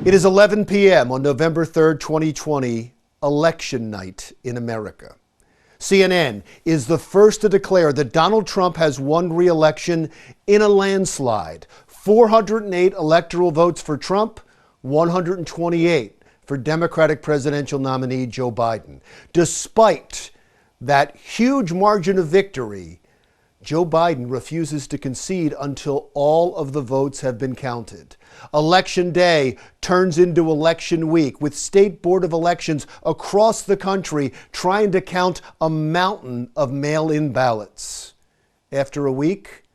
It is 11 p.m. on November 3rd, 2020, election night in America. CNN is the first to declare that Donald Trump has won re-election in a landslide. 408 electoral votes for Trump, 128 for Democratic presidential nominee Joe Biden. Despite that huge margin of victory, Joe Biden refuses to concede until all of the votes have been counted. Election day turns into election week, with state board of elections across the country trying to count a mountain of mail-in ballots. After a week,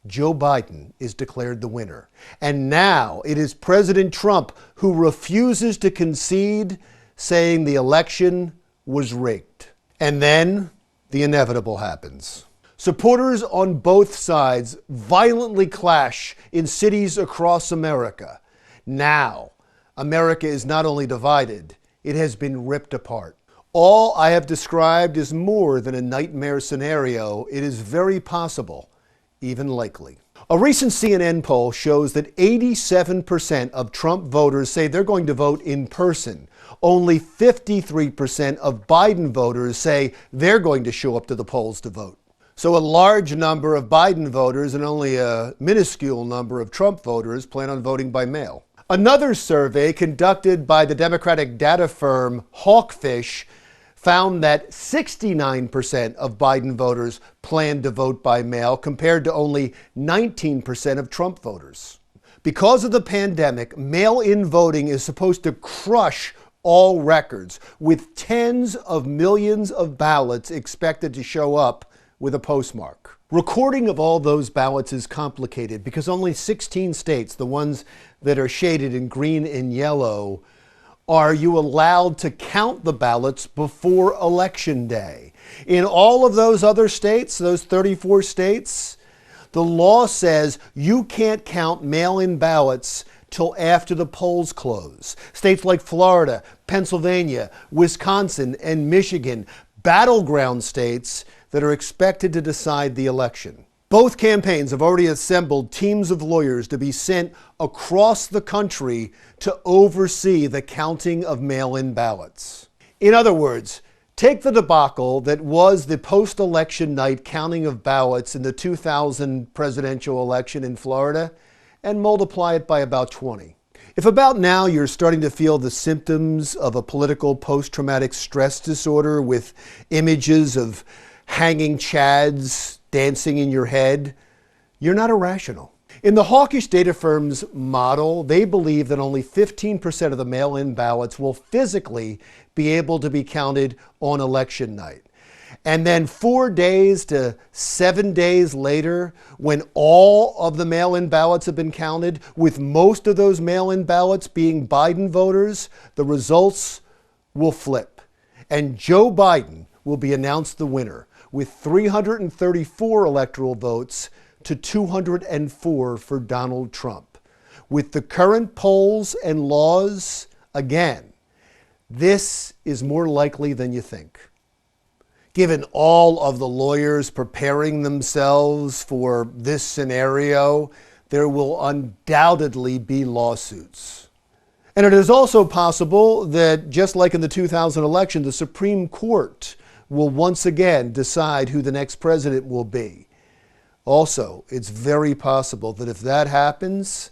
Joe Biden is declared the winner. And now it is President Trump who refuses to concede, saying the election was rigged. And then the inevitable happens. Supporters on both sides violently clash in cities across America. Now, America is not only divided, it has been ripped apart. All I have described is more than a nightmare scenario. It is very possible, even likely. A recent CNN poll shows that 87% of Trump voters say they're going to vote in person. Only 53% of Biden voters say they're going to show up to the polls to vote. So a large number of Biden voters and only a minuscule number of Trump voters plan on voting by mail. Another survey conducted by the Democratic data firm Hawkfish found that 69% of Biden voters plan to vote by mail, compared to only 19% of Trump voters. Because of the pandemic, mail-in voting is supposed to crush all records, with tens of millions of ballots expected to show up with a postmark. Recording of all those ballots is complicated because only 16 states, the ones that are shaded in green and yellow, are you allowed to count the ballots before Election Day. In all of those other states, those 34 states, the law says you can't count mail-in ballots till after the polls close. States like Florida, Pennsylvania, Wisconsin, and Michigan, battleground states that are expected to decide the election. Both campaigns have already assembled teams of lawyers to be sent across the country to oversee the counting of mail-in ballots. In other words, take the debacle that was the post-election night counting of ballots in the 2000 presidential election in Florida and multiply it by about 20. If about now you're starting to feel the symptoms of a political post-traumatic stress disorder with images of hanging chads dancing in your head, you're not irrational. In the hawkish data firm's model, they believe that only 15% of the mail-in ballots will physically be able to be counted on election night. And then 4 days to 7 days later, when all of the mail-in ballots have been counted, with most of those mail-in ballots being Biden voters, the results will flip. And Joe Biden will be announced the winner, with 334 electoral votes to 204 for Donald Trump. With the current polls and laws, again, this is more likely than you think. Given all of the lawyers preparing themselves for this scenario, there will undoubtedly be lawsuits. And it is also possible that, just like in the 2000 election, the Supreme Court will once again decide who the next president will be. Also, it's very possible that if that happens,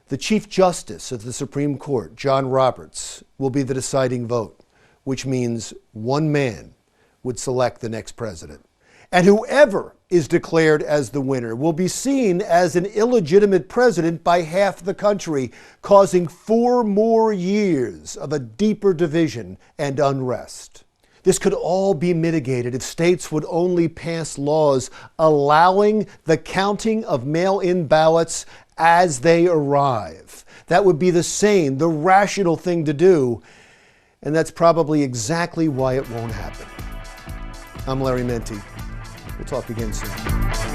the Chief Justice of the Supreme Court, John Roberts, will be the deciding vote, which means one man would select the next president. And whoever is declared as the winner will be seen as an illegitimate president by half the country, causing 4 more years of a deeper division and unrest. This could all be mitigated if states would only pass laws allowing the counting of mail-in ballots as they arrive. That would be the sane, the rational thing to do, and that's probably exactly why it won't happen. I'm Larry Mendte. We'll talk again soon.